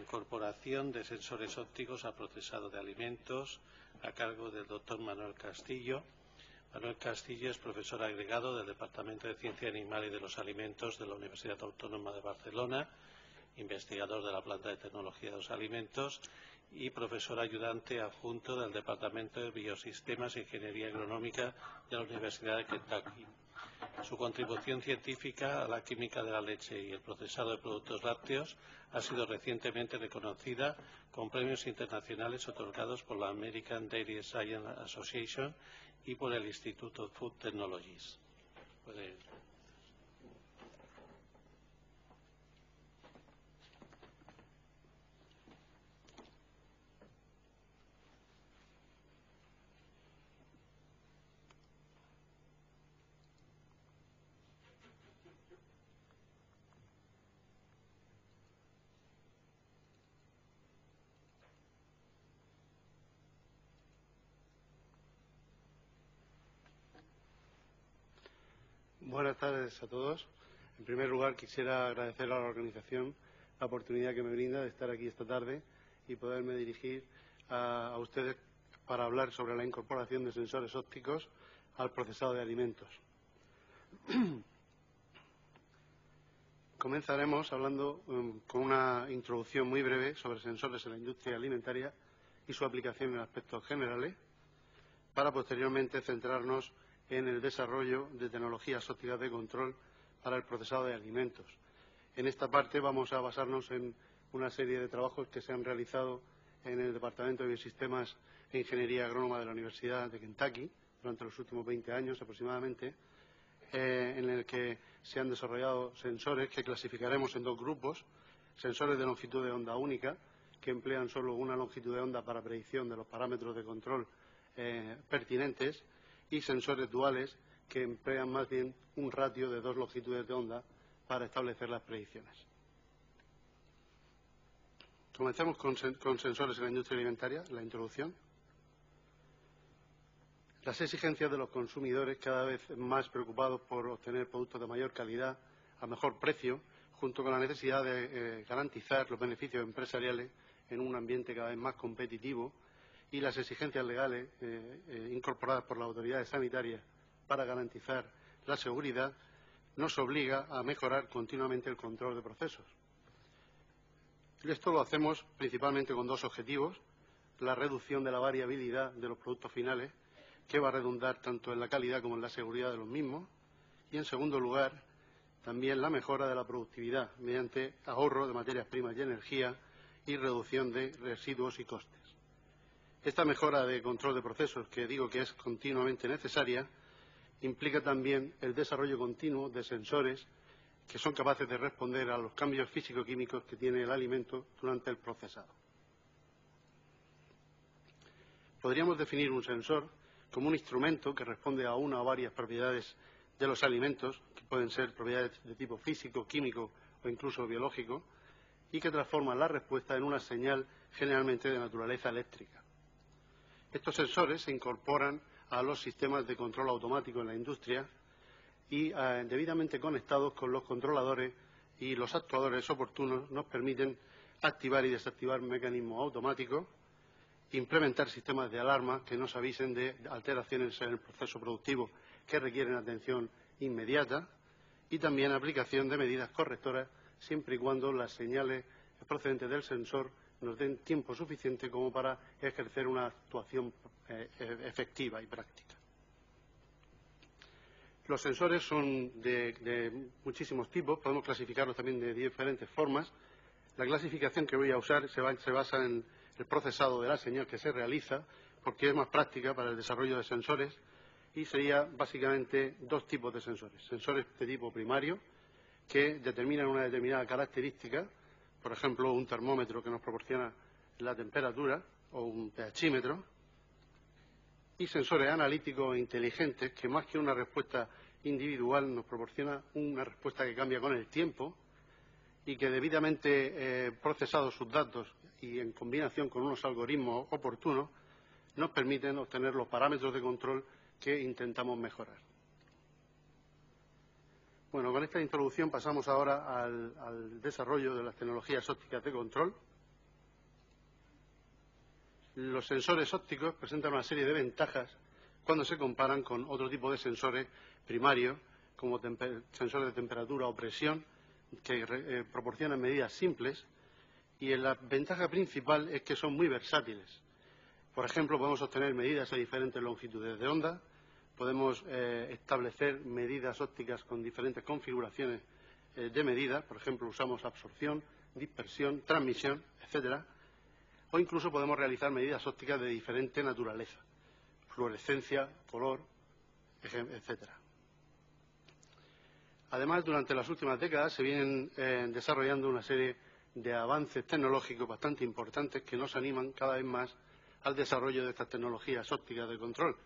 incorporación de sensores ópticos al procesado de alimentos, a cargo del doctor Manuel Castillo. Manuel Castillo es profesor agregado del Departamento de Ciencia Animal y de los Alimentos de la Universidad Autónoma de Barcelona, investigador de la Planta de Tecnología de los Alimentos y profesor ayudante adjunto del Departamento de Biosistemas e Ingeniería Agronómica de la Universidad de Kentucky. Su contribución científica a la química de la leche y el procesado de productos lácteos ha sido recientemente reconocida con premios internacionales otorgados por la American Dairy Science Association y por el Institute of Food Technologies. Buenas tardes a todos. En primer lugar, quisiera agradecer a la organización la oportunidad que me brinda de estar aquí esta tarde y poderme dirigir a ustedes para hablar sobre la incorporación de sensores ópticos al procesado de alimentos. Comenzaremos hablando con una introducción muy breve sobre sensores en la industria alimentaria y su aplicación en aspectos generales, para posteriormente centrarnos en el desarrollo de tecnologías ópticas de control para el procesado de alimentos. En esta parte vamos a basarnos en una serie de trabajos que se han realizado en el Departamento de Biosistemas e Ingeniería Agrónoma de la Universidad de Kentucky durante los últimos 20 años aproximadamente, en el que se han desarrollado sensores que clasificaremos en dos grupos: sensores de longitud de onda única, que emplean solo una longitud de onda para predicción de los parámetros de control pertinentes, y sensores duales, que emplean más bien un ratio de dos longitudes de onda para establecer las predicciones. Comencemos con sensores en la industria alimentaria, la introducción. Las exigencias de los consumidores, cada vez más preocupados por obtener productos de mayor calidad a mejor precio, junto con la necesidad de garantizar los beneficios empresariales en un ambiente cada vez más competitivo, y las exigencias legales incorporadas por las autoridades sanitarias para garantizar la seguridad, nos obliga a mejorar continuamente el control de procesos. Esto lo hacemos principalmente con dos objetivos: la reducción de la variabilidad de los productos finales, que va a redundar tanto en la calidad como en la seguridad de los mismos, y, en segundo lugar, también la mejora de la productividad mediante ahorro de materias primas y energía y reducción de residuos y costes. Esta mejora de control de procesos, que digo que es continuamente necesaria, implica también el desarrollo continuo de sensores que son capaces de responder a los cambios físico-químicos que tiene el alimento durante el procesado. Podríamos definir un sensor como un instrumento que responde a una o varias propiedades de los alimentos, que pueden ser propiedades de tipo físico, químico o incluso biológico, y que transforman la respuesta en una señal generalmente de naturaleza eléctrica. Estos sensores se incorporan a los sistemas de control automático en la industria y, debidamente conectados con los controladores y los actuadores oportunos, nos permiten activar y desactivar mecanismos automáticos, implementar sistemas de alarma que nos avisen de alteraciones en el proceso productivo que requieren atención inmediata, y también aplicación de medidas correctoras siempre y cuando las señales procedentes del sensor nos den tiempo suficiente como para ejercer una actuación efectiva y práctica. Los sensores son de muchísimos tipos, podemos clasificarlos también de diferentes formas. La clasificación que voy a usar se basa en el procesado de la señal que se realiza, porque es más práctica para el desarrollo de sensores, y sería básicamente dos tipos de sensores. Sensores de tipo primario, que determinan una determinada característica, por ejemplo, un termómetro que nos proporciona la temperatura o un pHímetro, y sensores analíticos e inteligentes, que más que una respuesta individual nos proporciona una respuesta que cambia con el tiempo y que, debidamente procesados sus datos y en combinación con unos algoritmos oportunos, nos permiten obtener los parámetros de control que intentamos mejorar. Bueno, con esta introducción pasamos ahora al desarrollo de las tecnologías ópticas de control. Los sensores ópticos presentan una serie de ventajas cuando se comparan con otro tipo de sensores primarios, como sensores de temperatura o presión, que proporcionan medidas simples, y la ventaja principal es que son muy versátiles. Por ejemplo, podemos obtener medidas a diferentes longitudes de onda, podemos establecer medidas ópticas con diferentes configuraciones de medida, por ejemplo, usamos absorción, dispersión, transmisión, etcétera, o incluso podemos realizar medidas ópticas de diferente naturaleza, fluorescencia, color, etcétera. Además, durante las últimas décadas se vienen desarrollando una serie de avances tecnológicos bastante importantes que nos animan cada vez más al desarrollo de estas tecnologías ópticas de control.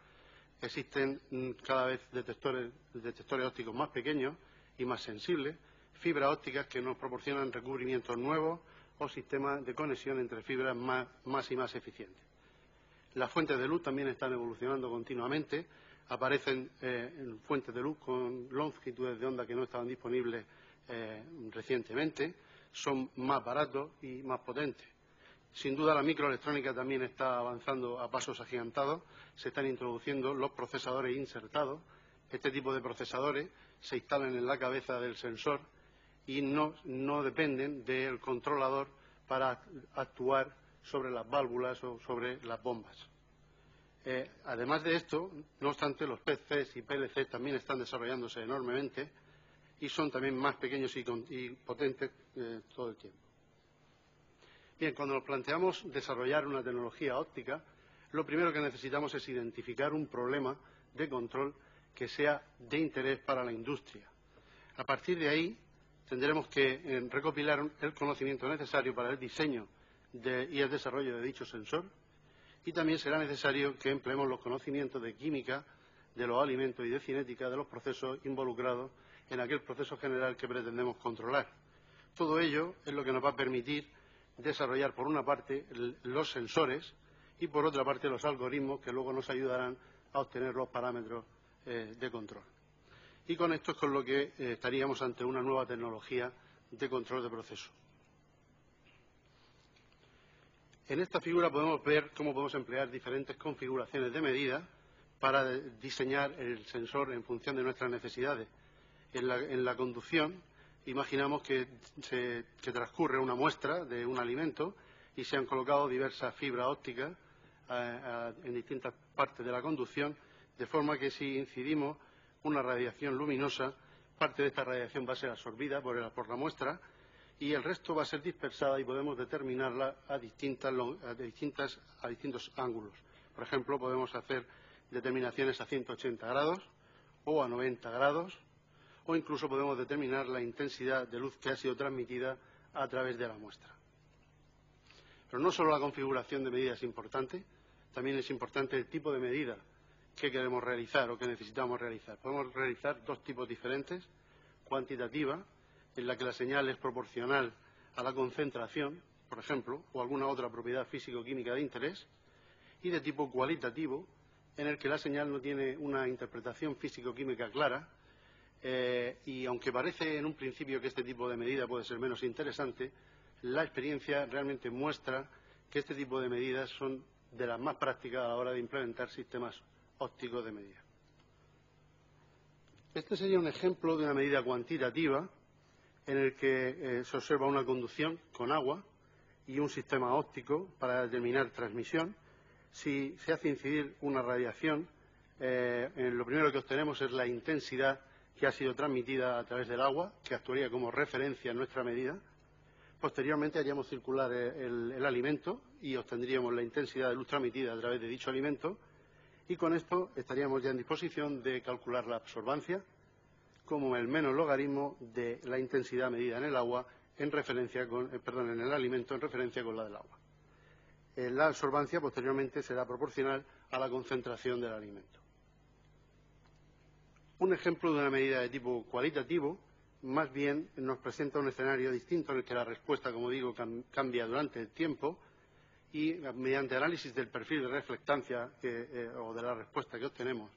Existen cada vez detectores ópticos más pequeños y más sensibles, fibras ópticas que nos proporcionan recubrimientos nuevos o sistemas de conexión entre fibras más y más eficientes. Las fuentes de luz también están evolucionando continuamente. Aparecen fuentes de luz con longitudes de onda que no estaban disponibles recientemente. Son más baratos y más potentes. Sin duda, la microelectrónica también está avanzando a pasos agigantados. Se están introduciendo los procesadores insertados. Este tipo de procesadores se instalan en la cabeza del sensor y no dependen del controlador para actuar sobre las válvulas o sobre las bombas. Además de esto, no obstante, los PCs y PLCs también están desarrollándose enormemente y son también más pequeños y potentes todo el tiempo. Bien, cuando nos planteamos desarrollar una tecnología óptica, lo primero que necesitamos es identificar un problema de control que sea de interés para la industria. A partir de ahí, tendremos que recopilar el conocimiento necesario para el diseño y el desarrollo de dicho sensor, y también será necesario que empleemos los conocimientos de química, de los alimentos y de cinética de los procesos involucrados en aquel proceso general que pretendemos controlar. Todo ello es lo que nos va a permitir desarrollar, por una parte, los sensores y, por otra parte, los algoritmos que luego nos ayudarán a obtener los parámetros de control. Y con esto es con lo que estaríamos ante una nueva tecnología de control de proceso. En esta figura podemos ver cómo podemos emplear diferentes configuraciones de medida para diseñar el sensor en función de nuestras necesidades. En la conducción, imaginamos que transcurre una muestra de un alimento y se han colocado diversas fibras ópticas en distintas partes de la conducción, de forma que si incidimos una radiación luminosa, parte de esta radiación va a ser absorbida por la muestra y el resto va a ser dispersada y podemos determinarla a distintos ángulos. Por ejemplo, podemos hacer determinaciones a 180 grados o a 90 grados, o incluso podemos determinar la intensidad de luz que ha sido transmitida a través de la muestra. Pero no solo la configuración de medida es importante, también es importante el tipo de medida que queremos realizar o que necesitamos realizar. Podemos realizar dos tipos diferentes: cuantitativa, en la que la señal es proporcional a la concentración, por ejemplo, o alguna otra propiedad físico-química de interés, y de tipo cualitativo, en el que la señal no tiene una interpretación físico-química clara, y aunque parece en un principio que este tipo de medida puede ser menos interesante, la experiencia realmente muestra que este tipo de medidas son de las más prácticas a la hora de implementar sistemas ópticos de medida. Este sería un ejemplo de una medida cuantitativa en el que se observa una conducción con agua y un sistema óptico para determinar transmisión. Si se hace incidir una radiación, lo primero que obtenemos es la intensidad que ha sido transmitida a través del agua, que actuaría como referencia en nuestra medida. Posteriormente haríamos circular el alimento y obtendríamos la intensidad de luz transmitida a través de dicho alimento, y con esto estaríamos ya en disposición de calcular la absorbancia como el menos logaritmo de la intensidad medida en el agua en el alimento en referencia con la del agua. La absorbancia posteriormente será proporcional a la concentración del alimento. Un ejemplo de una medida de tipo cualitativo más bien nos presenta un escenario distinto en el que la respuesta, como digo, cambia durante el tiempo, y mediante análisis del perfil de reflectancia o de la respuesta que obtenemos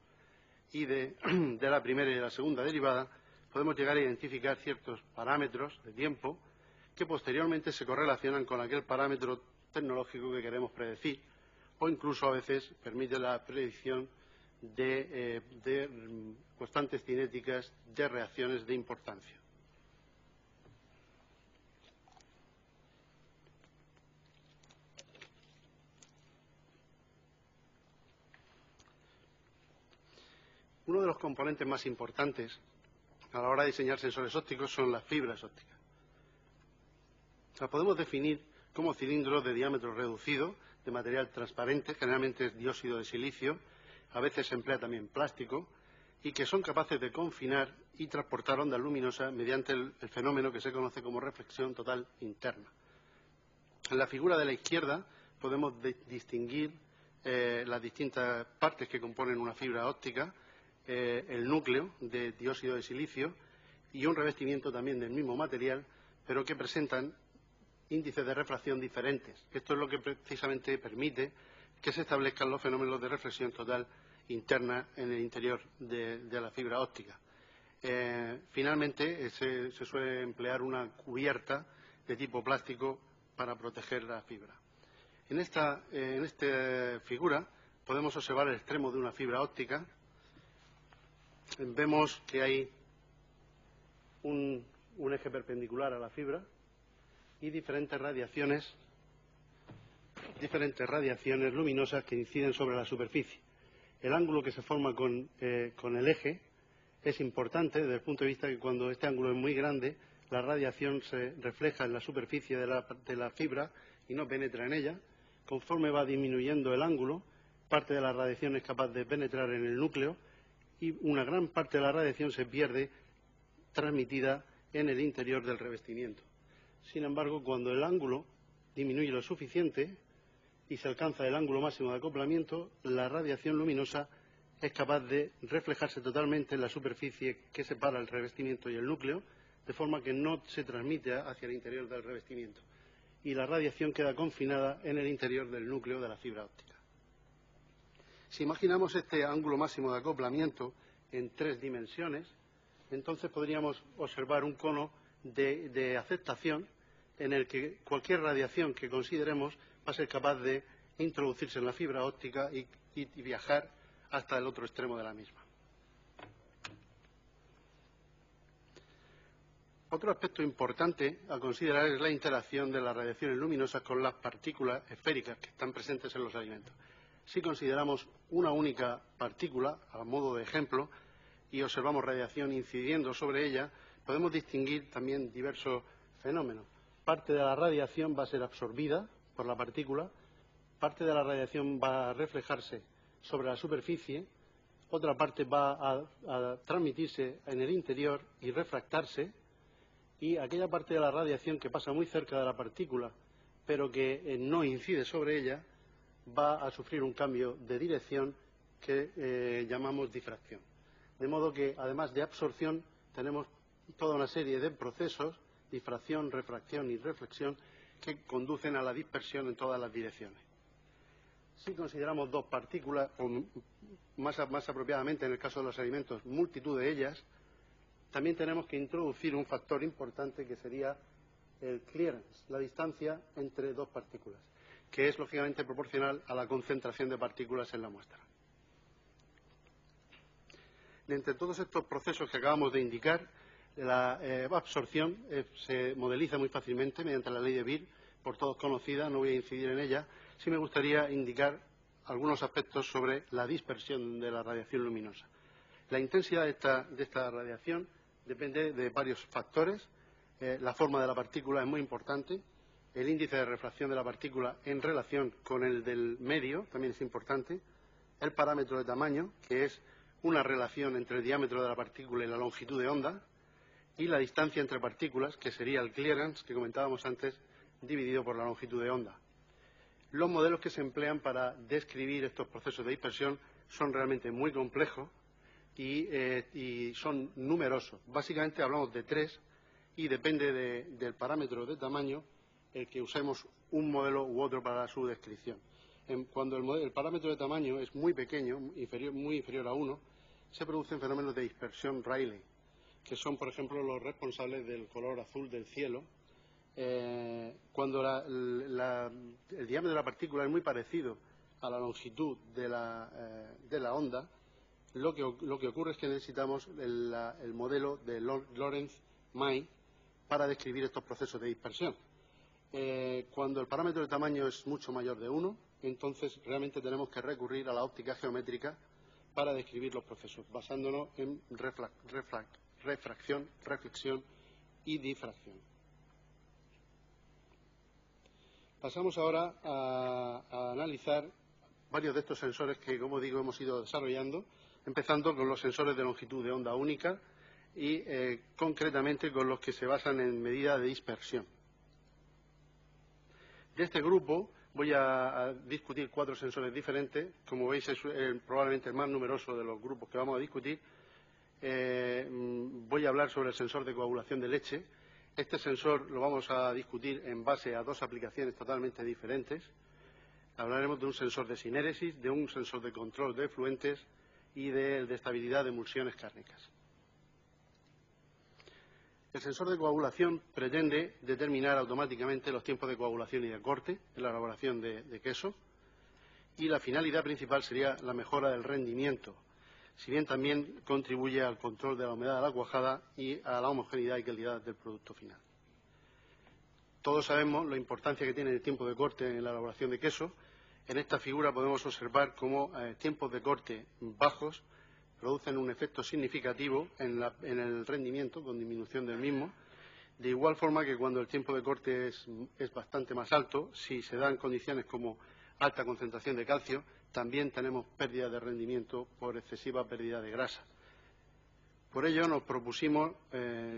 y de la primera y de la segunda derivada, podemos llegar a identificar ciertos parámetros de tiempo que posteriormente se correlacionan con aquel parámetro tecnológico que queremos predecir o incluso a veces permite la predicción de constantes cinéticas de reacciones de importancia. Uno de los componentes más importantes a la hora de diseñar sensores ópticos son las fibras ópticas. Las podemos definir como cilindros de diámetro reducido, de material transparente, generalmente es dióxido de silicio, a veces se emplea también plástico, y que son capaces de confinar y transportar ondas luminosas mediante el fenómeno que se conoce como reflexión total interna. En la figura de la izquierda podemos distinguir las distintas partes que componen una fibra óptica, el núcleo de dióxido de silicio y un revestimiento también del mismo material, pero que presentan índices de refracción diferentes. Esto es lo que precisamente permite que se establezcan los fenómenos de reflexión total interna en el interior de la fibra óptica. Finalmente, se suele emplear una cubierta de tipo plástico para proteger la fibra. En esta figura podemos observar el extremo de una fibra óptica. Vemos que hay un eje perpendicular a la fibra y diferentes radiaciones luminosas que inciden sobre la superficie. El ángulo que se forma con el eje es importante desde el punto de vista que cuando este ángulo es muy grande, la radiación se refleja en la superficie de la fibra y no penetra en ella. Conforme va disminuyendo el ángulo, parte de la radiación es capaz de penetrar en el núcleo y una gran parte de la radiación se pierde transmitida en el interior del revestimiento. Sin embargo, cuando el ángulo disminuye lo suficiente y se alcanza el ángulo máximo de acoplamiento, la radiación luminosa es capaz de reflejarse totalmente en la superficie que separa el revestimiento y el núcleo, de forma que no se transmite hacia el interior del revestimiento. Y la radiación queda confinada en el interior del núcleo de la fibra óptica. Si imaginamos este ángulo máximo de acoplamiento en 3 dimensiones, entonces podríamos observar un cono de aceptación en el que cualquier radiación que consideremos va a ser capaz de introducirse en la fibra óptica y viajar hasta el otro extremo de la misma. Otro aspecto importante a considerar es la interacción de las radiaciones luminosas con las partículas esféricas que están presentes en los alimentos. Si consideramos una única partícula, a modo de ejemplo, y observamos radiación incidiendo sobre ella, podemos distinguir también diversos fenómenos. Parte de la radiación va a ser absorbida por la partícula, parte de la radiación va a reflejarse sobre la superficie, otra parte va a transmitirse en el interior y refractarse, y aquella parte de la radiación que pasa muy cerca de la partícula, pero que no incide sobre ella, va a sufrir un cambio de dirección que llamamos difracción. De modo que, además de absorción, tenemos toda una serie de procesos, difracción, refracción y reflexión, que conducen a la dispersión en todas las direcciones. Si consideramos 2 partículas, o más apropiadamente en el caso de los alimentos, multitud de ellas, también tenemos que introducir un factor importante que sería el clearance, la distancia entre 2 partículas, que es lógicamente proporcional a la concentración de partículas en la muestra. De entre todos estos procesos que acabamos de indicar, la absorción se modeliza muy fácilmente mediante la ley de Beer, por todos conocida, no voy a incidir en ella. Sí me gustaría indicar algunos aspectos sobre la dispersión de la radiación luminosa. La intensidad de esta radiación depende de varios factores. La forma de la partícula es muy importante. El índice de refracción de la partícula en relación con el del medio también es importante. El parámetro de tamaño, que es una relación entre el diámetro de la partícula y la longitud de onda, y la distancia entre partículas, que sería el clearance que comentábamos antes, dividido por la longitud de onda. Los modelos que se emplean para describir estos procesos de dispersión son realmente muy complejos y son numerosos. Básicamente hablamos de 3 y depende del parámetro de tamaño el que usemos un modelo u otro para su descripción. Cuando el parámetro de tamaño es muy pequeño, muy inferior a 1, se producen fenómenos de dispersión Rayleigh, que son, por ejemplo, los responsables del color azul del cielo. Cuando el diámetro de la partícula es muy parecido a la longitud de la onda, lo que ocurre es que necesitamos el modelo de Lorentz-May para describir estos procesos de dispersión. Cuando el parámetro de tamaño es mucho mayor de 1, entonces realmente tenemos que recurrir a la óptica geométrica para describir los procesos, basándonos en refracción, reflexión y difracción. Pasamos ahora a analizar varios de estos sensores que, como digo, hemos ido desarrollando, empezando con los sensores de longitud de onda única y concretamente con los que se basan en medida de dispersión. De este grupo voy a discutir 4 sensores diferentes. Como veis, es probablemente el más numeroso de los grupos que vamos a discutir. Voy a hablar sobre el sensor de coagulación de leche. Este sensor lo vamos a discutir en base a 2 aplicaciones totalmente diferentes. Hablaremos de un sensor de sinéresis, de un sensor de control de efluentes y de estabilidad de emulsiones cárnicas. El sensor de coagulación pretende determinar automáticamente los tiempos de coagulación y de corte en la elaboración de queso, y la finalidad principal sería la mejora del rendimiento, si bien también contribuye al control de la humedad de la cuajada y a la homogeneidad y calidad del producto final. Todos sabemos la importancia que tiene el tiempo de corte en la elaboración de queso. En esta figura podemos observar cómo tiempos de corte bajos producen un efecto significativo en el rendimiento, con disminución del mismo. De igual forma que cuando el tiempo de corte es bastante más alto, si se dan condiciones como alta concentración de calcio, también tenemos pérdida de rendimiento por excesiva pérdida de grasa. Por ello nos propusimos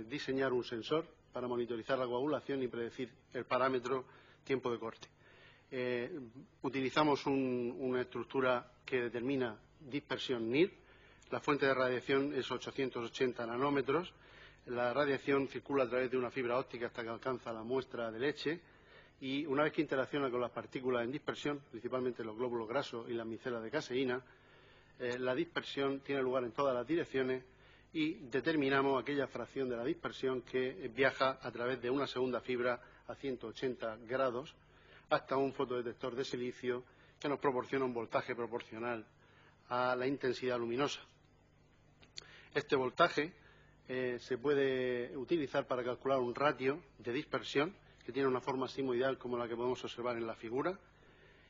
diseñar un sensor para monitorizar la coagulación y predecir el parámetro tiempo de corte. Utilizamos una estructura que determina dispersión NIR. La fuente de radiación es 880 nanómetros. La radiación circula a través de una fibra óptica hasta que alcanza la muestra de leche, y una vez que interacciona con las partículas en dispersión, principalmente los glóbulos grasos y las micelas de caseína, la dispersión tiene lugar en todas las direcciones y determinamos aquella fracción de la dispersión que viaja a través de una segunda fibra a 180 grados hasta un fotodetector de silicio que nos proporciona un voltaje proporcional a la intensidad luminosa. Este voltaje se puede utilizar para calcular un ratio de dispersión que tiene una forma simoidal como la que podemos observar en la figura,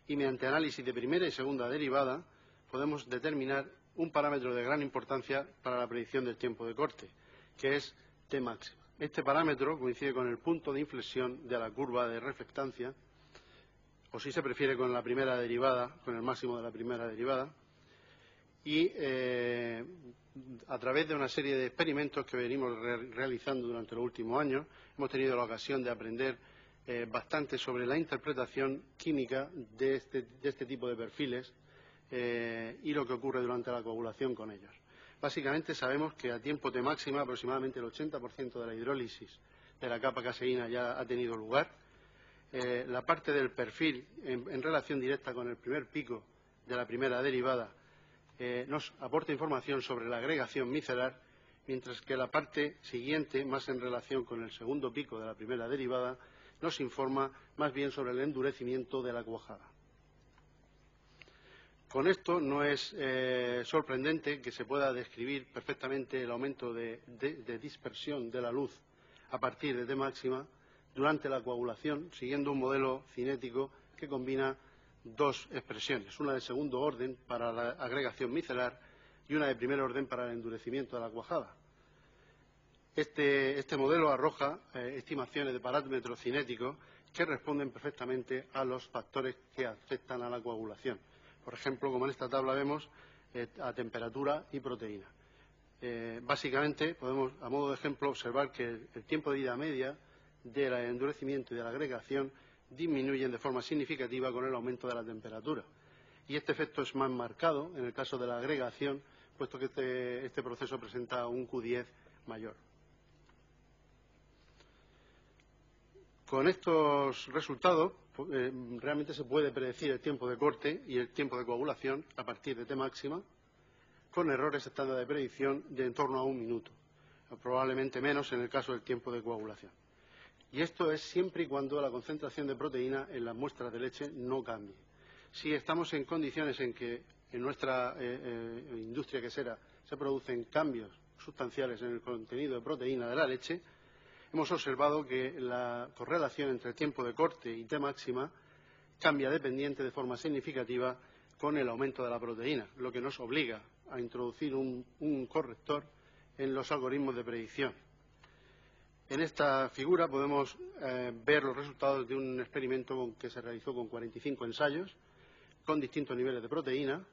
y mediante análisis de primera y segunda derivada podemos determinar un parámetro de gran importancia para la predicción del tiempo de corte, que es T máxima. Este parámetro coincide con el punto de inflexión de la curva de reflectancia, o si se prefiere con la primera derivada, con el máximo de la primera derivada, y a través de una serie de experimentos que venimos realizando durante los últimos años, hemos tenido la ocasión de aprender bastante sobre la interpretación química de este tipo de perfiles y lo que ocurre durante la coagulación con ellos. Básicamente sabemos que a tiempo T máxima aproximadamente el 80% de la hidrólisis de la capa caseína ya ha tenido lugar. La parte del perfil en relación directa con el primer pico de la primera derivada nos aporta información sobre la agregación micelar, mientras que la parte siguiente, más en relación con el segundo pico de la primera derivada, nos informa más bien sobre el endurecimiento de la cuajada. Con esto no es sorprendente que se pueda describir perfectamente el aumento de dispersión de la luz a partir de T máxima durante la coagulación, siguiendo un modelo cinético que combina 2 expresiones, una de segundo orden para la agregación micelar y una de primer orden para el endurecimiento de la cuajada. Este modelo arroja estimaciones de parámetros cinéticos que responden perfectamente a los factores que afectan a la coagulación. Por ejemplo, como en esta tabla vemos, a temperatura y proteína. Básicamente, podemos, a modo de ejemplo, observar que el tiempo de vida media del endurecimiento y de la agregación disminuyen de forma significativa con el aumento de la temperatura. Y este efecto es más marcado en el caso de la agregación, puesto que este proceso presenta un Q10 mayor. Con estos resultados, realmente se puede predecir el tiempo de corte y el tiempo de coagulación a partir de T máxima, con errores estándar de predicción de en torno a 1 minuto, o probablemente menos en el caso del tiempo de coagulación. Y esto es siempre y cuando la concentración de proteína en las muestras de leche no cambie. si estamos en condiciones en que en nuestra industria quesera se producen cambios sustanciales en el contenido de proteína de la leche, hemos observado que la correlación entre el tiempo de corte y T máxima cambia dependiente de forma significativa con el aumento de la proteína, lo que nos obliga a introducir un corrector en los algoritmos de predicción. En esta figura podemos ver los resultados de un experimento que se realizó con 45 ensayos con distintos niveles de proteína,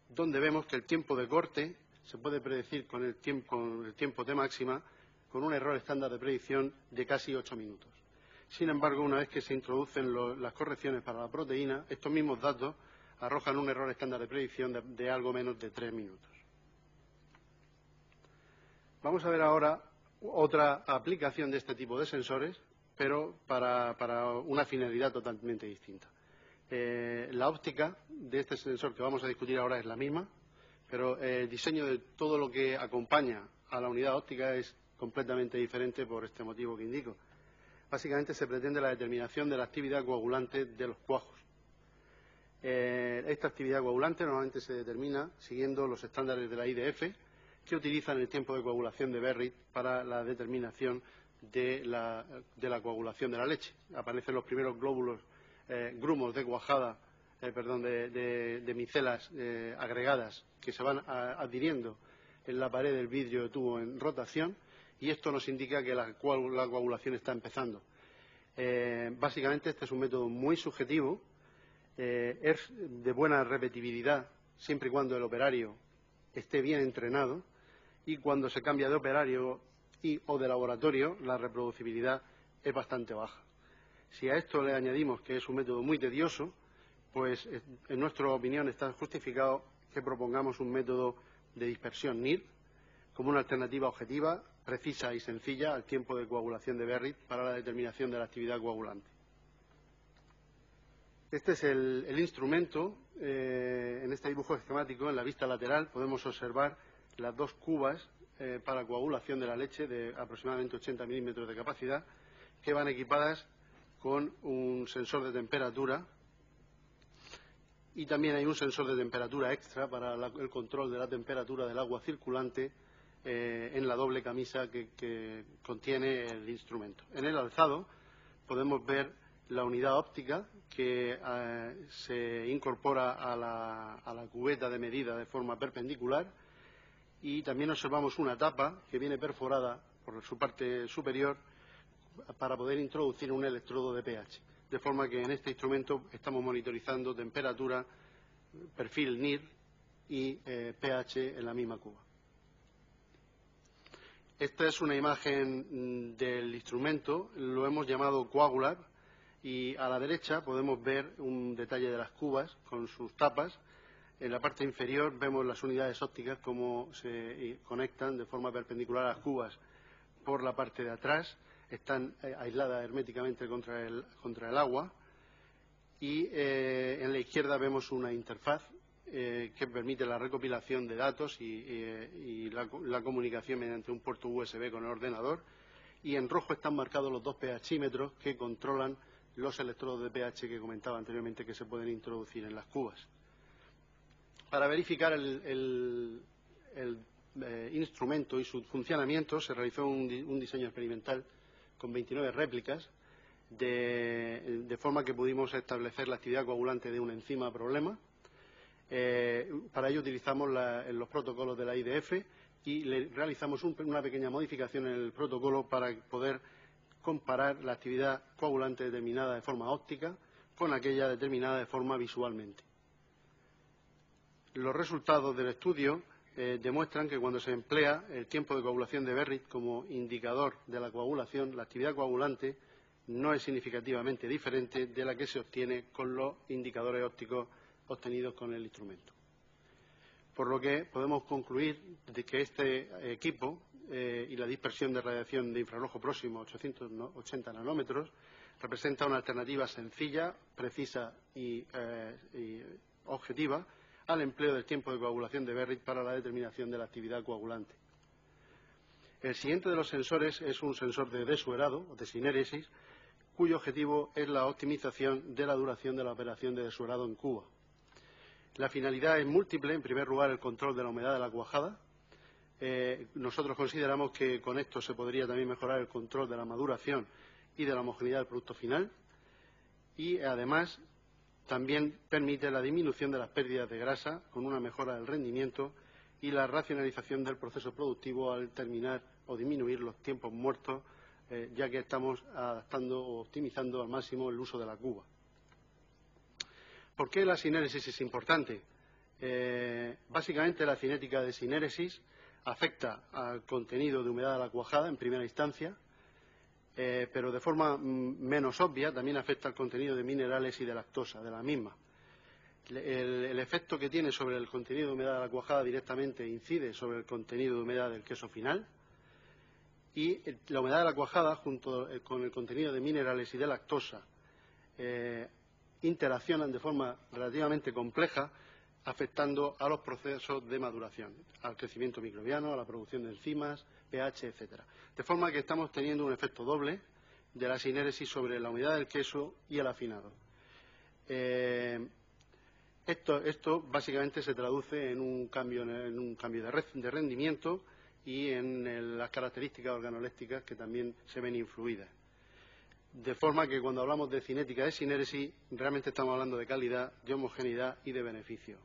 donde vemos que el tiempo de corte se puede predecir con el tiempo T máxima con un error estándar de predicción de casi 8 minutos. Sin embargo, una vez que se introducen las correcciones para la proteína, estos mismos datos arrojan un error estándar de predicción de algo menos de 3 minutos. Vamos a ver ahora otra aplicación de este tipo de sensores, pero para una finalidad totalmente distinta. La óptica de este sensor que vamos a discutir ahora es la misma, pero el diseño de todo lo que acompaña a la unidad óptica es completamente diferente por este motivo que indico. Básicamente se pretende la determinación de la actividad coagulante de los cuajos. Esta actividad coagulante normalmente se determina siguiendo los estándares de la IDF, que utilizan el tiempo de coagulación de Berry para la determinación de la coagulación de la leche. Aparecen los primeros grumos de cuajada, de micelas agregadas que se van adhiriendo en la pared del vidrio de tubo en rotación, y esto nos indica que la coagulación está empezando. Básicamente este es un método muy subjetivo, es de buena repetibilidad siempre y cuando el operario esté bien entrenado, y cuando se cambia de operario o de laboratorio la reproducibilidad es bastante baja. Si a esto le añadimos que es un método muy tedioso, pues en nuestra opinión está justificado que propongamos un método de dispersión NIR como una alternativa objetiva, precisa y sencilla al tiempo de coagulación de Berry para la determinación de la actividad coagulante. Este es el instrumento. En este dibujo esquemático, en la vista lateral, podemos observar las dos cubas para coagulación de la leche de aproximadamente 80 milímetros de capacidad, que van equipadas con un sensor de temperatura, y también hay un sensor de temperatura extra para el control de la temperatura del agua circulante en la doble camisa que contiene el instrumento. En el alzado podemos ver la unidad óptica que se incorpora a la cubeta de medida de forma perpendicular, y también observamos una tapa que viene perforada por su parte superior para poder introducir un electrodo de pH. De forma que en este instrumento estamos monitorizando temperatura, perfil NIR y pH en la misma cuba. Esta es una imagen del instrumento, lo hemos llamado Coagulab, y a la derecha podemos ver un detalle de las cubas con sus tapas. En la parte inferior vemos las unidades ópticas cómo se conectan de forma perpendicular a las cubas por la parte de atrás. Están aisladas herméticamente contra el agua, y en la izquierda vemos una interfaz que permite la recopilación de datos y la comunicación mediante un puerto USB con el ordenador, y en rojo están marcados los dos pHímetros que controlan los electrodos de pH que comentaba anteriormente que se pueden introducir en las cubas. Para verificar el instrumento y su funcionamiento se realizó un diseño experimental con 29 réplicas, de forma que pudimos establecer la actividad coagulante de una enzima problema. Para ello utilizamos los protocolos de la IDF y realizamos una pequeña modificación en el protocolo para poder comparar la actividad coagulante determinada de forma óptica con aquella determinada de forma visualmente. Los resultados del estudio demuestran que cuando se emplea el tiempo de coagulación de Berry como indicador de la coagulación, la actividad coagulante no es significativamente diferente de la que se obtiene con los indicadores ópticos obtenidos con el instrumento. Por lo que podemos concluir de que este equipo y la dispersión de radiación de infrarrojo próximo a 880 nanómetros representa una alternativa sencilla, precisa y objetiva al empleo del tiempo de coagulación de Berry para la determinación de la actividad coagulante. El siguiente de los sensores es un sensor de desuerado o de sinéresis, cuyo objetivo es la optimización de la duración de la operación de desuelado en Cuba. La finalidad es múltiple. En primer lugar, el control de la humedad de la cuajada. Nosotros consideramos que con esto se podría también mejorar el control de la maduración y de la homogeneidad del producto final. Y, además, también permite la disminución de las pérdidas de grasa con una mejora del rendimiento y la racionalización del proceso productivo al terminar o disminuir los tiempos muertos, ya que estamos adaptando o optimizando al máximo el uso de la cuba. ¿Por qué la sinéresis es importante? Básicamente, la cinética de sinéresis afecta al contenido de humedad de la cuajada en primera instancia, pero de forma menos obvia también afecta al contenido de minerales y de lactosa de la misma. El efecto que tiene sobre el contenido de humedad de la cuajada directamente incide sobre el contenido de humedad del queso final, y la humedad de la cuajada junto con el contenido de minerales y de lactosa interaccionan de forma relativamente compleja, afectando a los procesos de maduración, al crecimiento microbiano, a la producción de enzimas, pH, etcétera. De forma que estamos teniendo un efecto doble de la sinéresis sobre la humedad del queso y el afinado. Esto básicamente se traduce en un cambio de rendimiento y en las características organolépticas que también se ven influidas. De forma que cuando hablamos de cinética de sinéresis, realmente estamos hablando de calidad, de homogeneidad y de beneficio.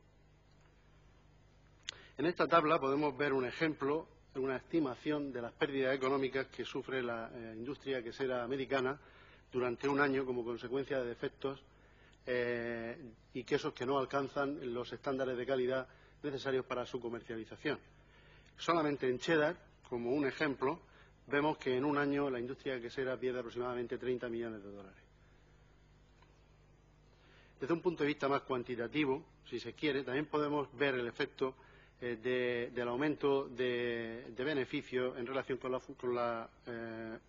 En esta tabla podemos ver un ejemplo, una estimación de las pérdidas económicas que sufre la industria quesera americana durante un año como consecuencia de defectos y quesos que no alcanzan los estándares de calidad necesarios para su comercialización. Solamente en cheddar, como un ejemplo, vemos que en un año la industria quesera pierde aproximadamente 30 millones de dólares. Desde un punto de vista más cuantitativo, si se quiere, también podemos ver el efecto del aumento de beneficio en relación con la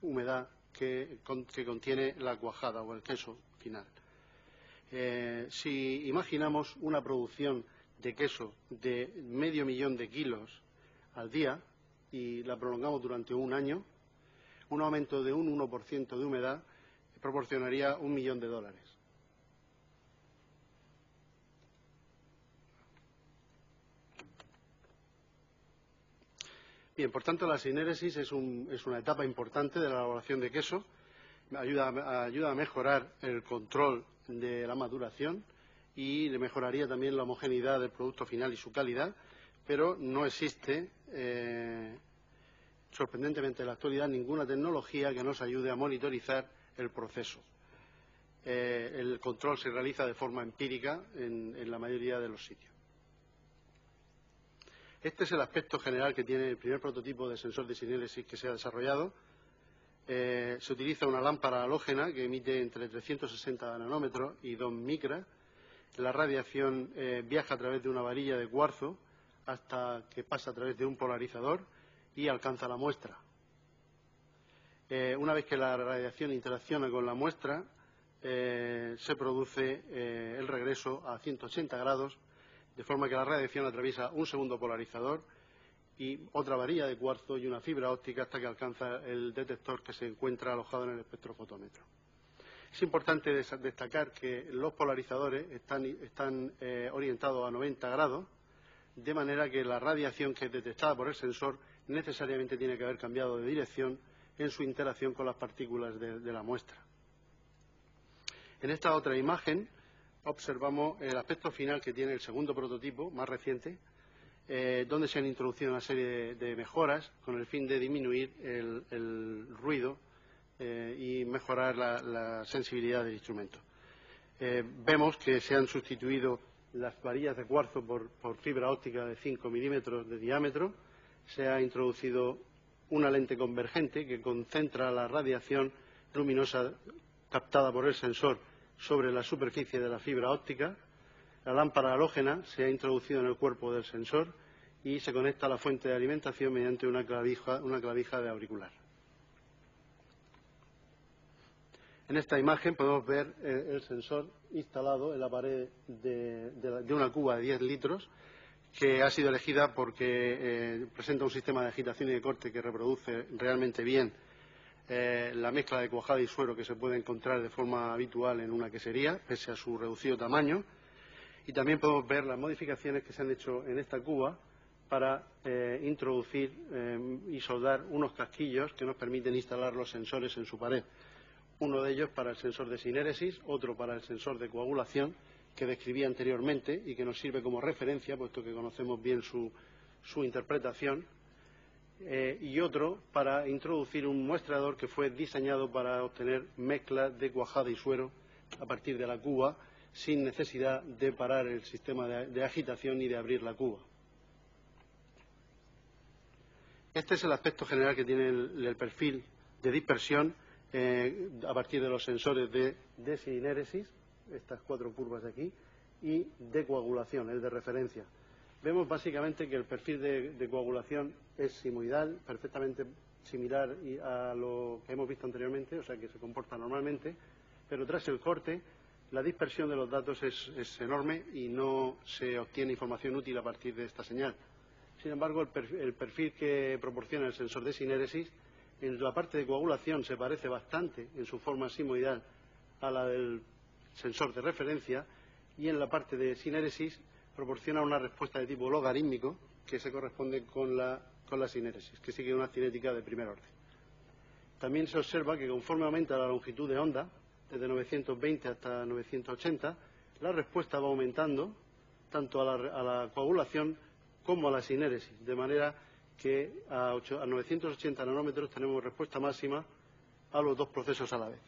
humedad que contiene la cuajada o el queso final. Si imaginamos una producción de queso de 500.000 de kilos al día y la prolongamos durante un año, un aumento de un 1% de humedad proporcionaría $1 millón. Bien, por tanto, la sinéresis es una etapa importante de la elaboración de queso. Ayuda a mejorar el control de la maduración y le mejoraría también la homogeneidad del producto final y su calidad, pero no existe, sorprendentemente en la actualidad, ninguna tecnología que nos ayude a monitorizar el proceso. El control se realiza de forma empírica en la mayoría de los sitios. Este es el aspecto general que tiene el primer prototipo de sensor de sinéresis que se ha desarrollado. Se utiliza una lámpara halógena que emite entre 360 nanómetros y 2 micras. La radiación viaja a través de una varilla de cuarzo hasta que pasa a través de un polarizador y alcanza la muestra. Una vez que la radiación interacciona con la muestra, se produce el regreso a 180 grados, de forma que la radiación atraviesa un segundo polarizador y otra varilla de cuarzo y una fibra óptica hasta que alcanza el detector que se encuentra alojado en el espectrofotómetro. Es importante destacar que los polarizadores están orientados a 90 grados, de manera que la radiación que es detectada por el sensor necesariamente tiene que haber cambiado de dirección en su interacción con las partículas de la muestra. En esta otra imagen observamos el aspecto final que tiene el segundo prototipo, más reciente, donde se han introducido una serie de mejoras con el fin de disminuir el ruido y mejorar la sensibilidad del instrumento. Vemos que se han sustituido las varillas de cuarzo por fibra óptica de 5 milímetros de diámetro. Se ha introducido una lente convergente que concentra la radiación luminosa captada por el sensor sobre la superficie de la fibra óptica. La lámpara halógena se ha introducido en el cuerpo del sensor y se conecta a la fuente de alimentación mediante una clavija de auricular. En esta imagen podemos ver el sensor instalado en la pared de una cuba de 10 litros, que ha sido elegida porque presenta un sistema de agitación y de corte que reproduce realmente bien la mezcla de cuajada y suero que se puede encontrar de forma habitual en una quesería, pese a su reducido tamaño. Y también podemos ver las modificaciones que se han hecho en esta cuba para introducir y soldar unos casquillos que nos permiten instalar los sensores en su pared. Uno de ellos para el sensor de sinéresis, otro para el sensor de coagulación, que describí anteriormente y que nos sirve como referencia, puesto que conocemos bien su interpretación, y otro para introducir un muestrador que fue diseñado para obtener mezcla de cuajada y suero a partir de la cuba, sin necesidad de parar el sistema de agitación ni de abrir la cuba. Este es el aspecto general que tiene el perfil de dispersión a partir de los sensores de sinéresis, estas 4 curvas de aquí, y de coagulación, el de referencia. Vemos básicamente que el perfil de coagulación es simoidal, perfectamente similar a lo que hemos visto anteriormente, o sea que se comporta normalmente, pero tras el corte la dispersión de los datos es enorme y no se obtiene información útil a partir de esta señal. Sin embargo, el perfil que proporciona el sensor de sinéresis en la parte de coagulación se parece bastante en su forma simoidal a la del sensor de referencia, y en la parte de sinéresis proporciona una respuesta de tipo logarítmico que se corresponde con la sinéresis, que sigue una cinética de primer orden. También se observa que conforme aumenta la longitud de onda, desde 920 hasta 980, la respuesta va aumentando tanto a la coagulación como a la sinéresis, de manera que a 980 nanómetros tenemos respuesta máxima a los dos procesos a la vez.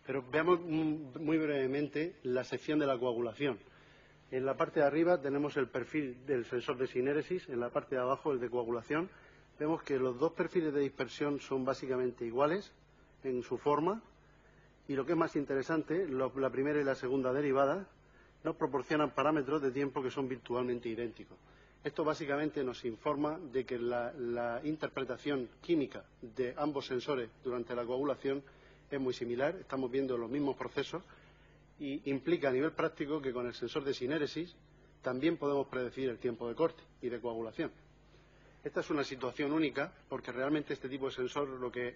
Pero veamos muy brevemente la sección de la coagulación. En la parte de arriba tenemos el perfil del sensor de sinéresis, en la parte de abajo el de coagulación. Vemos que los dos perfiles de dispersión son básicamente iguales en su forma, y lo que es más interesante, la primera y la segunda derivada nos proporcionan parámetros de tiempo que son virtualmente idénticos. Esto básicamente nos informa de que la interpretación química de ambos sensores durante la coagulación es muy similar, estamos viendo los mismos procesos, y implica a nivel práctico que con el sensor de sinéresis también podemos predecir el tiempo de corte y de coagulación. Esta es una situación única porque realmente este tipo de sensor lo que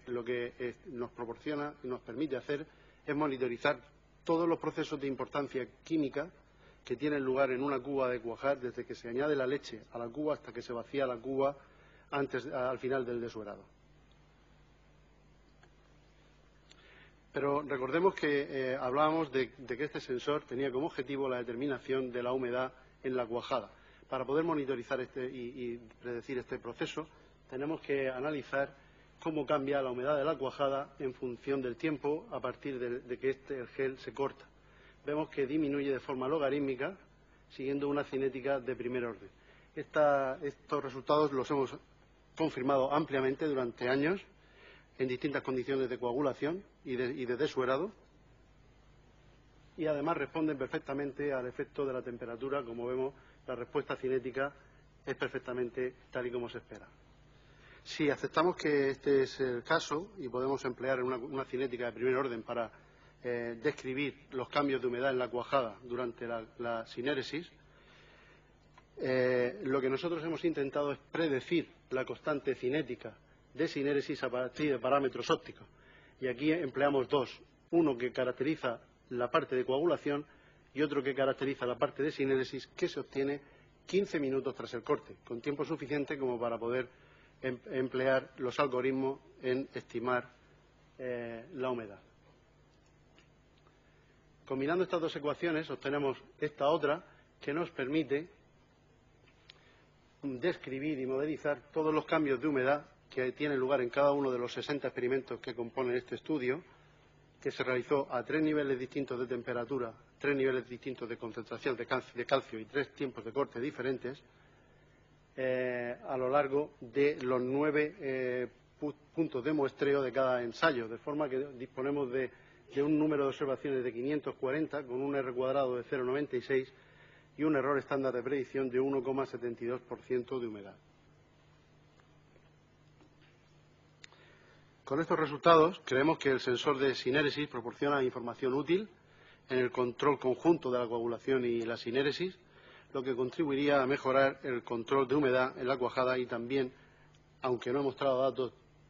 nos proporciona y nos permite hacer es monitorizar todos los procesos de importancia química que tienen lugar en una cuba de cuajar, desde que se añade la leche a la cuba hasta que se vacía la cuba al final del desuerado. Pero recordemos que hablábamos de que este sensor tenía como objetivo la determinación de la humedad en la cuajada. Para poder monitorizar y predecir este proceso, tenemos que analizar cómo cambia la humedad de la cuajada en función del tiempo a partir de que el gel se corta. Vemos que disminuye de forma logarítmica, siguiendo una cinética de primer orden. Estos resultados los hemos confirmado ampliamente durante años en distintas condiciones de coagulación y de desuerado, y además responden perfectamente al efecto de la temperatura. Como vemos, la respuesta cinética es perfectamente tal y como se espera. Si aceptamos que este es el caso y podemos emplear una cinética de primer orden para describir los cambios de humedad en la cuajada durante la sinéresis, lo que nosotros hemos intentado es predecir la constante cinética de sinéresis a partir de parámetros ópticos. Y aquí empleamos dos, uno que caracteriza la parte de coagulación y otro que caracteriza la parte de sinéresis, que se obtiene 15 minutos tras el corte, con tiempo suficiente como para poder emplear los algoritmos en estimar la humedad. Combinando estas dos ecuaciones obtenemos esta otra que nos permite describir y modelizar todos los cambios de humedad que tienen lugar en cada uno de los 60 experimentos que componen este estudio, que se realizó a 3 niveles distintos de temperatura, 3 niveles distintos de concentración de calcio y 3 tiempos de corte diferentes, a lo largo de los 9 puntos de muestreo de cada ensayo, de forma que disponemos de un número de observaciones de 540 con un R cuadrado de 0,96 y un error estándar de predicción de 1,72% de humedad. Con estos resultados, creemos que el sensor de sinéresis proporciona información útil en el control conjunto de la coagulación y la sinéresis, lo que contribuiría a mejorar el control de humedad en la cuajada y también aunque no he mostrado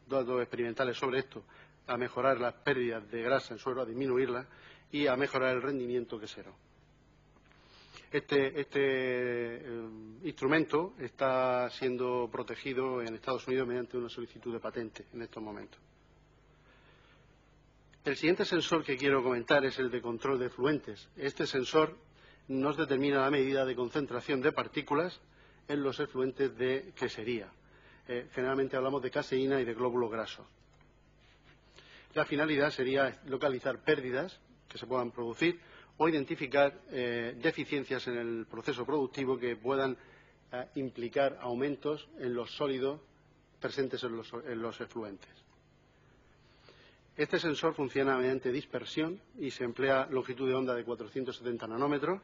datos experimentales sobre esto, a mejorar las pérdidas de grasa en suelo, a disminuirlas y a mejorar el rendimiento quesero. Este instrumento está siendo protegido en Estados Unidos mediante una solicitud de patente en estos momentos. El siguiente sensor que quiero comentar es el de control de efluentes. Este sensor nos determina la medida de concentración de partículas en los efluentes de quesería. Generalmente hablamos de caseína y de glóbulos grasos. La finalidad sería localizar pérdidas que se puedan producir o identificar deficiencias en el proceso productivo que puedan implicar aumentos en los sólidos presentes en los efluentes. Este sensor funciona mediante dispersión y se emplea longitud de onda de 470 nanómetros.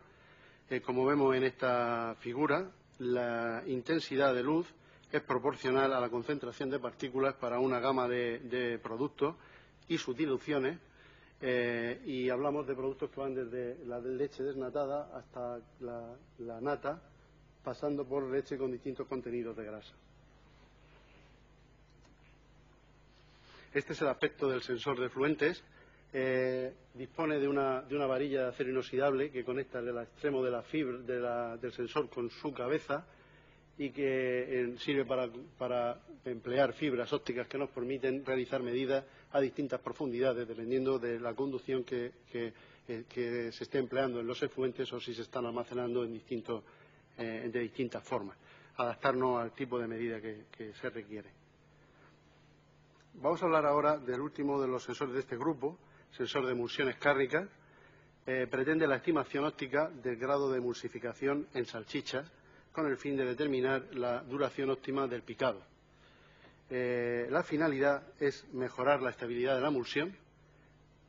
Como vemos en esta figura, la intensidad de luz es proporcional a la concentración de partículas para una gama de productos y sus diluciones. Y hablamos de productos que van desde la leche desnatada hasta la nata, pasando por leche con distintos contenidos de grasa. Este es el aspecto del sensor de efluentes. Dispone de una varilla de acero inoxidable que conecta el extremo de la fibra del sensor con su cabeza y que sirve para emplear fibras ópticas que nos permiten realizar medidas a distintas profundidades dependiendo de la conducción que se esté empleando en los efluentes o si se están almacenando de distintas formas. Adaptarnos al tipo de medida que se requiere. Vamos a hablar ahora del último de los sensores de este grupo, sensor de emulsiones cárnicas. Pretende la estimación óptica del grado de emulsificación en salchichas con el fin de determinar la duración óptima del picado. La finalidad es mejorar la estabilidad de la emulsión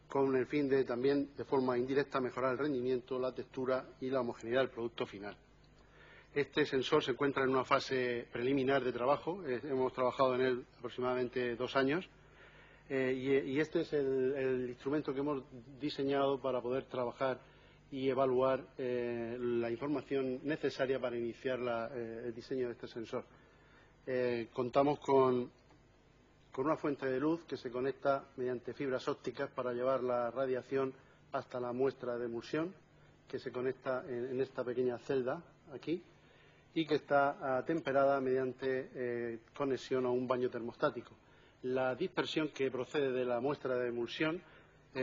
con el fin de también, de forma indirecta, mejorar el rendimiento, la textura y la homogeneidad del producto final. Este sensor se encuentra en una fase preliminar de trabajo. Hemos trabajado en él aproximadamente 2 años y este es el instrumento que hemos diseñado para poder trabajar y evaluar la información necesaria para iniciar el diseño de este sensor. Contamos con una fuente de luz que se conecta mediante fibras ópticas para llevar la radiación hasta la muestra de emulsión, que se conecta en esta pequeña celda aquí y que está temperada mediante conexión a un baño termostático. La dispersión que procede de la muestra de emulsión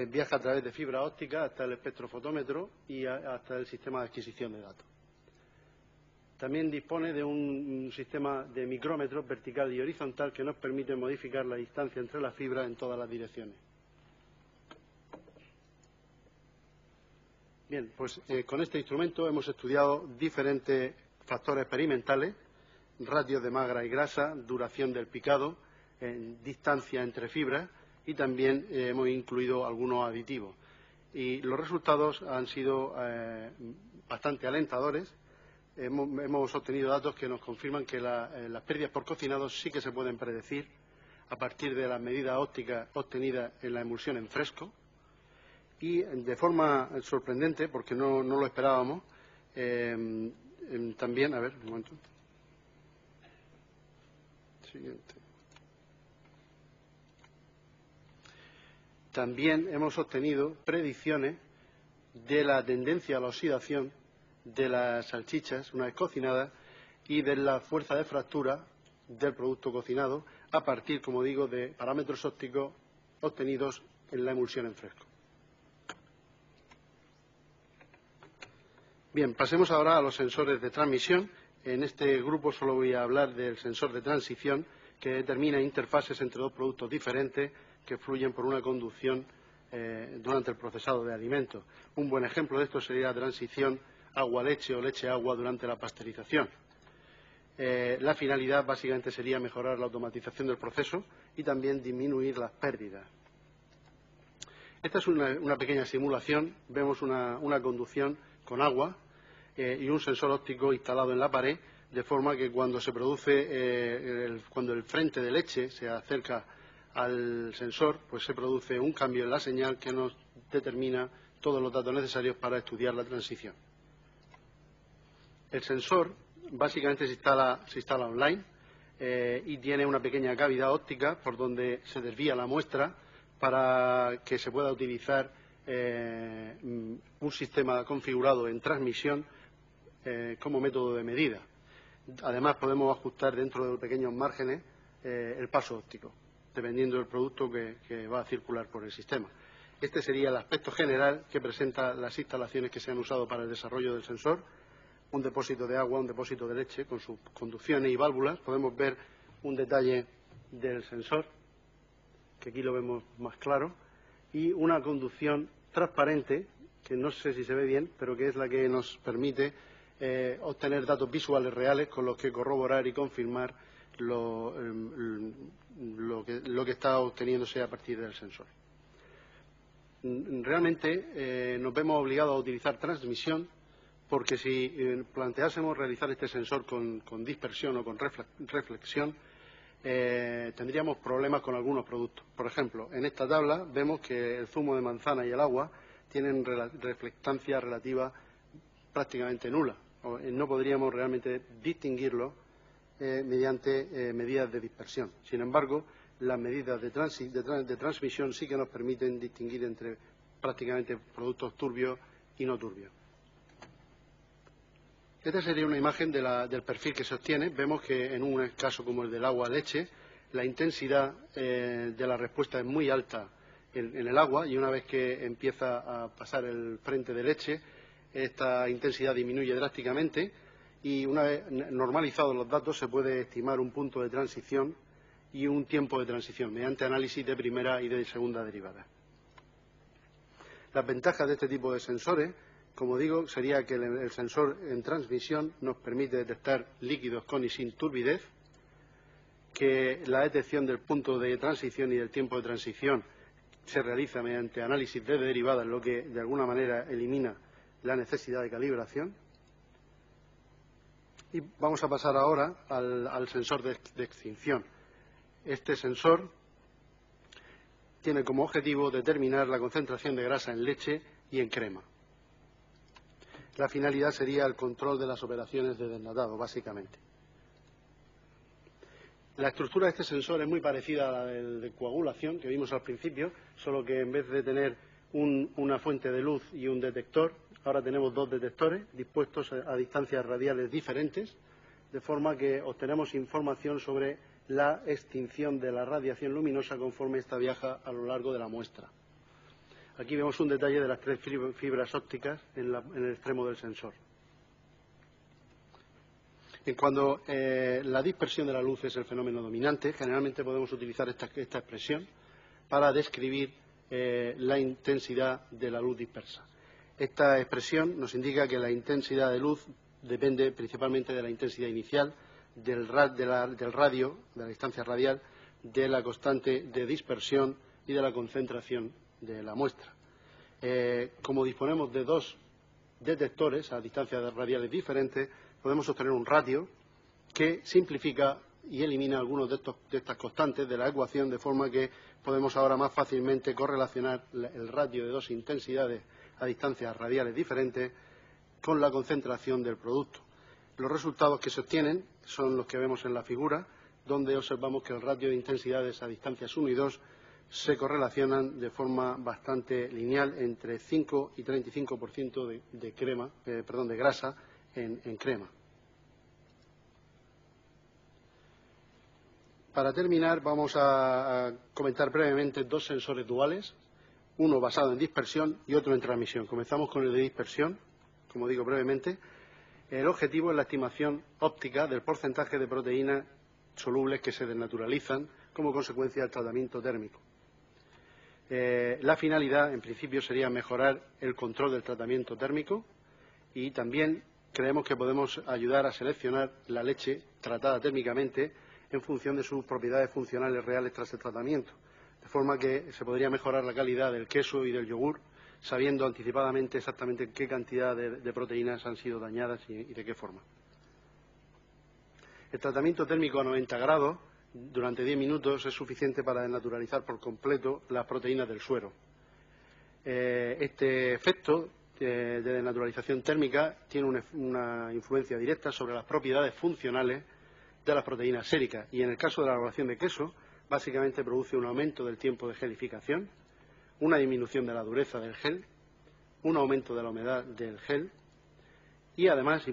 viaja a través de fibra óptica hasta el espectrofotómetro y hasta el sistema de adquisición de datos. También dispone de un sistema de micrómetros vertical y horizontal que nos permite modificar la distancia entre las fibras en todas las direcciones. Bien, pues con este instrumento hemos estudiado diferentes factores experimentales, ratios de magra y grasa, duración del picado, distancia entre fibras y también hemos incluido algunos aditivos. Y los resultados han sido bastante alentadores. Hemos obtenido datos que nos confirman que las pérdidas por cocinado sí que se pueden predecir a partir de las medidas ópticas obtenidas en la emulsión en fresco y de forma sorprendente, porque no lo esperábamos, también, a ver, un momento. Siguiente. También hemos obtenido predicciones de la tendencia a la oxidación de las salchichas una vez cocinadas y de la fuerza de fractura del producto cocinado a partir, como digo, de parámetros ópticos obtenidos en la emulsión en fresco. Bien, pasemos ahora a los sensores de transmisión. En este grupo solo voy a hablar del sensor de transición que determina interfaces entre dos productos diferentes que fluyen por una conducción durante el procesado de alimentos. Un buen ejemplo de esto sería la transición agua-leche o leche-agua durante la pasteurización. La finalidad básicamente sería mejorar la automatización del proceso y también disminuir las pérdidas. Esta es una pequeña simulación. Vemos una conducción con agua y un sensor óptico instalado en la pared, de forma que cuando se produce, cuando el frente de leche se acerca al sensor, pues se produce un cambio en la señal que nos determina todos los datos necesarios para estudiar la transición. El sensor básicamente se instala online. y tiene una pequeña cavidad óptica por donde se desvía la muestra para que se pueda utilizar un sistema configurado en transmisión como método de medida. Además, podemos ajustar dentro de pequeños márgenes el paso óptico, dependiendo del producto que va a circular por el sistema. Este sería el aspecto general que presenta las instalaciones que se han usado para el desarrollo del sensor. Un depósito de agua, un depósito de leche con sus conducciones y válvulas. Podemos ver un detalle del sensor, que aquí lo vemos más claro, y una conducción transparente, que no sé si se ve bien, pero que es la que nos permite obtener datos visuales reales con los que corroborar y confirmar lo que está obteniéndose a partir del sensor. Realmente nos vemos obligados a utilizar transmisión, porque si planteásemos realizar este sensor con dispersión o con reflexión, tendríamos problemas con algunos productos. Por ejemplo, en esta tabla vemos que el zumo de manzana y el agua tienen reflectancia relativa prácticamente nula. No podríamos realmente distinguirlo mediante medidas de dispersión. Sin embargo, las medidas de transmisión sí que nos permiten distinguir entre prácticamente productos turbios y no turbios. Esta sería una imagen del perfil que se obtiene. Vemos que en un caso como el del agua-leche, la intensidad de la respuesta es muy alta en el agua, y una vez que empieza a pasar el frente de leche, esta intensidad disminuye drásticamente, y una vez normalizados los datos se puede estimar un punto de transición y un tiempo de transición mediante análisis de primera y de segunda derivada. Las ventajas de este tipo de sensores, como digo, sería que el sensor en transmisión nos permite detectar líquidos con y sin turbidez, que la detección del punto de transición y del tiempo de transición se realiza mediante análisis de derivadas, lo que de alguna manera elimina la necesidad de calibración. Y vamos a pasar ahora al sensor de extinción. Este sensor tiene como objetivo determinar la concentración de grasa en leche y en crema. La finalidad sería el control de las operaciones de desnatado, básicamente. La estructura de este sensor es muy parecida a la de coagulación que vimos al principio, solo que en vez de tener una fuente de luz y un detector, ahora tenemos dos detectores dispuestos a distancias radiales diferentes, de forma que obtenemos información sobre la extinción de la radiación luminosa conforme ésta viaja a lo largo de la muestra. Aquí vemos un detalle de las tres fibras ópticas en el extremo del sensor. Cuando la dispersión de la luz es el fenómeno dominante, generalmente podemos utilizar esta expresión para describir la intensidad de la luz dispersa. Esta expresión nos indica que la intensidad de luz depende principalmente de la intensidad inicial, del radio, de la distancia radial, de la constante de dispersión y de la concentración de la muestra. Como disponemos de dos detectores a distancias radiales diferentes, podemos obtener un ratio que simplifica y elimina algunos de estas constantes de la ecuación, de forma que podemos ahora más fácilmente correlacionar el ratio de dos intensidades a distancias radiales diferentes con la concentración del producto. Los resultados que se obtienen son los que vemos en la figura, donde observamos que el ratio de intensidades a distancias 1 y 2 se correlacionan de forma bastante lineal entre 5 y 35% de grasa en crema. Para terminar, vamos a comentar brevemente dos sensores duales, uno basado en dispersión y otro en transmisión. Comenzamos con el de dispersión, como digo brevemente. El objetivo es la estimación óptica del porcentaje de proteínas solubles que se desnaturalizan como consecuencia del tratamiento térmico. La finalidad, en principio, sería mejorar el control del tratamiento térmico, y también creemos que podemos ayudar a seleccionar la leche tratada térmicamente en función de sus propiedades funcionales reales tras el tratamiento, de forma que se podría mejorar la calidad del queso y del yogur, sabiendo anticipadamente exactamente qué cantidad de proteínas han sido dañadas y de qué forma. El tratamiento térmico a 90 grados durante 10 minutos es suficiente para desnaturalizar por completo las proteínas del suero. Este efecto de desnaturalización térmica tiene una influencia directa sobre las propiedades funcionales de las proteínas séricas. Y en el caso de la elaboración de queso, básicamente produce un aumento del tiempo de gelificación, una disminución de la dureza del gel, un aumento de la humedad del gel y además,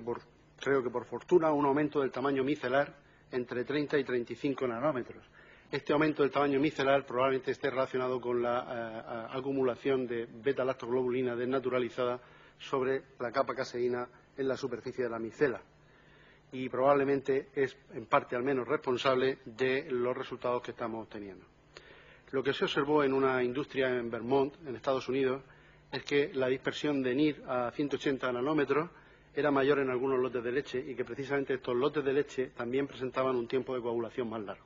creo que por fortuna, un aumento del tamaño micelar entre 30 y 35 nanómetros. Este aumento del tamaño micelar probablemente esté relacionado con la acumulación de beta-lactoglobulina desnaturalizada sobre la capa caseína en la superficie de la micela y probablemente es, en parte al menos, responsable de los resultados que estamos obteniendo. Lo que se observó en una industria en Vermont, en Estados Unidos, es que la dispersión de NIR a 180 nanómetros era mayor en algunos lotes de leche y que precisamente estos lotes de leche también presentaban un tiempo de coagulación más largo.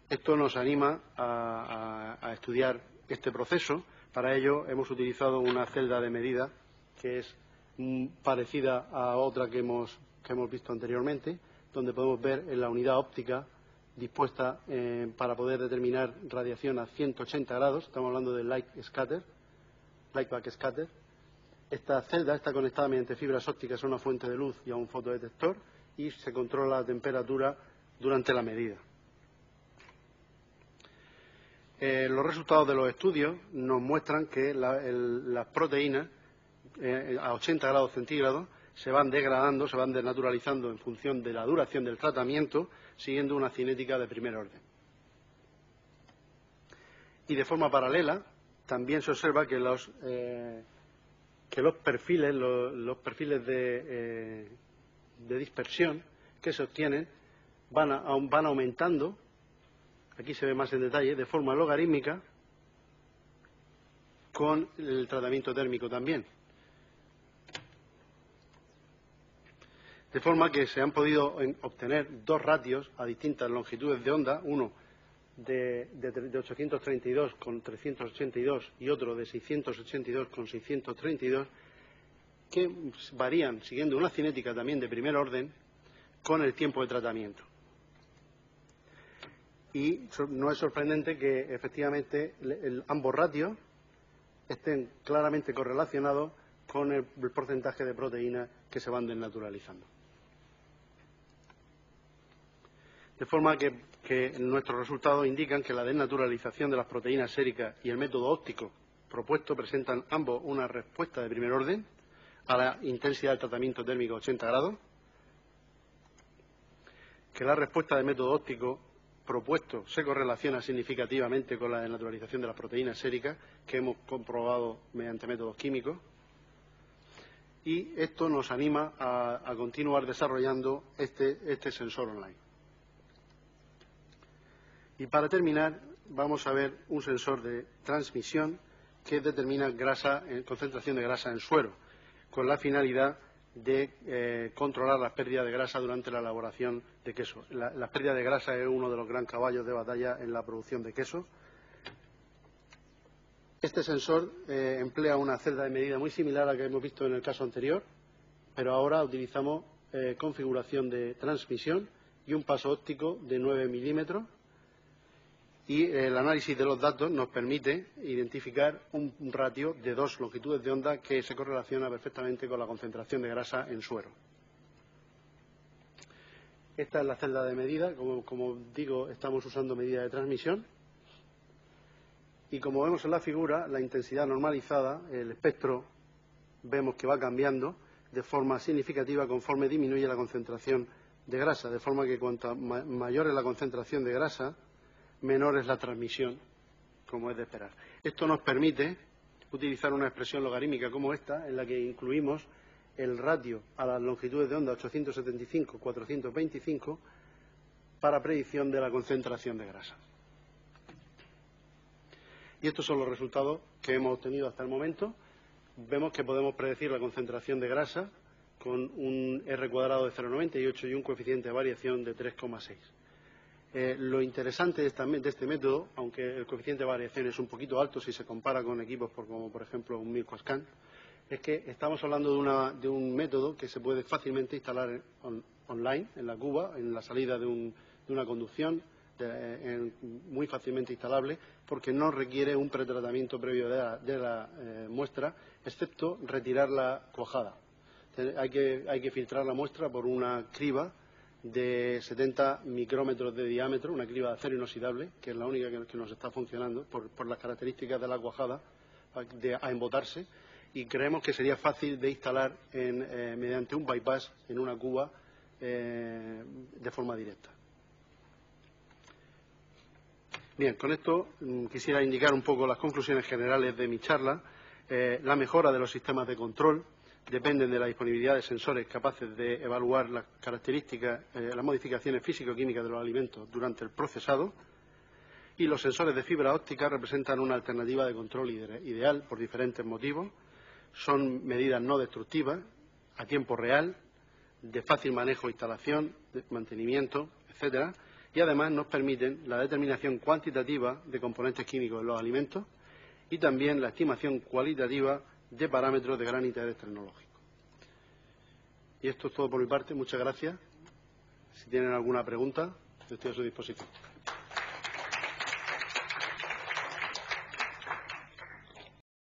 Esto nos anima a estudiar este proceso. Para ello hemos utilizado una celda de medida que es parecida a otra que hemos visto anteriormente, donde podemos ver en la unidad óptica dispuesta para poder determinar radiación a 180 grados. Estamos hablando de light backscatter. Esta celda está conectada mediante fibras ópticas a una fuente de luz y a un fotodetector y se controla la temperatura durante la medida. Los resultados de los estudios nos muestran que las proteínas a 80 grados centígrados se van degradando, se van desnaturalizando en función de la duración del tratamiento, siguiendo una cinética de primer orden. Y de forma paralela, también se observa que los perfiles de dispersión que se obtienen van aumentando. Aquí se ve más en detalle, de forma logarítmica, con el tratamiento térmico también. De forma que se han podido obtener dos ratios a distintas longitudes de onda, uno de 832 con 382 y otro de 682 con 632, que varían siguiendo una cinética también de primer orden con el tiempo de tratamiento. Y no es sorprendente que efectivamente ambos ratios estén claramente correlacionados con el porcentaje de proteínas que se van desnaturalizando. De forma que nuestros resultados indican que la desnaturalización de las proteínas séricas y el método óptico propuesto presentan ambos una respuesta de primer orden a la intensidad del tratamiento térmico a 80 grados, que la respuesta del método óptico propuesto se correlaciona significativamente con la desnaturalización de las proteínas séricas que hemos comprobado mediante métodos químicos, y esto nos anima a continuar desarrollando este sensor online. Y para terminar, vamos a ver un sensor de transmisión que determina concentración de grasa en suero, con la finalidad de controlar las pérdidas de grasa durante la elaboración de queso. La pérdida de grasa es uno de los gran caballos de batalla en la producción de queso. Este sensor emplea una celda de medida muy similar a la que hemos visto en el caso anterior, pero ahora utilizamos configuración de transmisión y un paso óptico de 9 milímetros. Y el análisis de los datos nos permite identificar un ratio de dos longitudes de onda que se correlaciona perfectamente con la concentración de grasa en suero. Esta es la celda de medida. Como digo, estamos usando medida de transmisión. Y como vemos en la figura, la intensidad normalizada, el espectro, vemos que va cambiando de forma significativa conforme disminuye la concentración de grasa. De forma que cuanto mayor es la concentración de grasa, menor es la transmisión, como es de esperar. Esto nos permite utilizar una expresión logarítmica como esta, en la que incluimos el ratio a las longitudes de onda 875-425 para predicción de la concentración de grasa. Y estos son los resultados que hemos obtenido hasta el momento. Vemos que podemos predecir la concentración de grasa con un R cuadrado de 0,98 y un coeficiente de variación de 3,6. Lo interesante de este método, aunque el coeficiente de variación es un poquito alto si se compara con equipos como por ejemplo un Milcoscan, es que estamos hablando de un método que se puede fácilmente instalar online, en la cuba, en la salida de una conducción, muy fácilmente instalable, porque no requiere un pretratamiento previo de la muestra, excepto retirar la cuajada. Hay que filtrar la muestra por una criba de 70 micrómetros de diámetro, una criba de acero inoxidable, que es la única que nos está funcionando por las características de la cuajada a embotarse, y creemos que sería fácil de instalar mediante un bypass en una cuba de forma directa. Bien, con esto quisiera indicar un poco las conclusiones generales de mi charla. La mejora de los sistemas de control dependen de la disponibilidad de sensores capaces de evaluar las características, las modificaciones físico-químicas de los alimentos durante el procesado, y los sensores de fibra óptica representan una alternativa de control ideal por diferentes motivos. Son medidas no destructivas, a tiempo real, de fácil manejo, instalación, de mantenimiento, etcétera, y además nos permiten la determinación cuantitativa de componentes químicos en los alimentos y también la estimación cualitativa de parámetros de gran interés tecnológico. Y esto es todo por mi parte. Muchas gracias. Si tienen alguna pregunta, estoy a su disposición.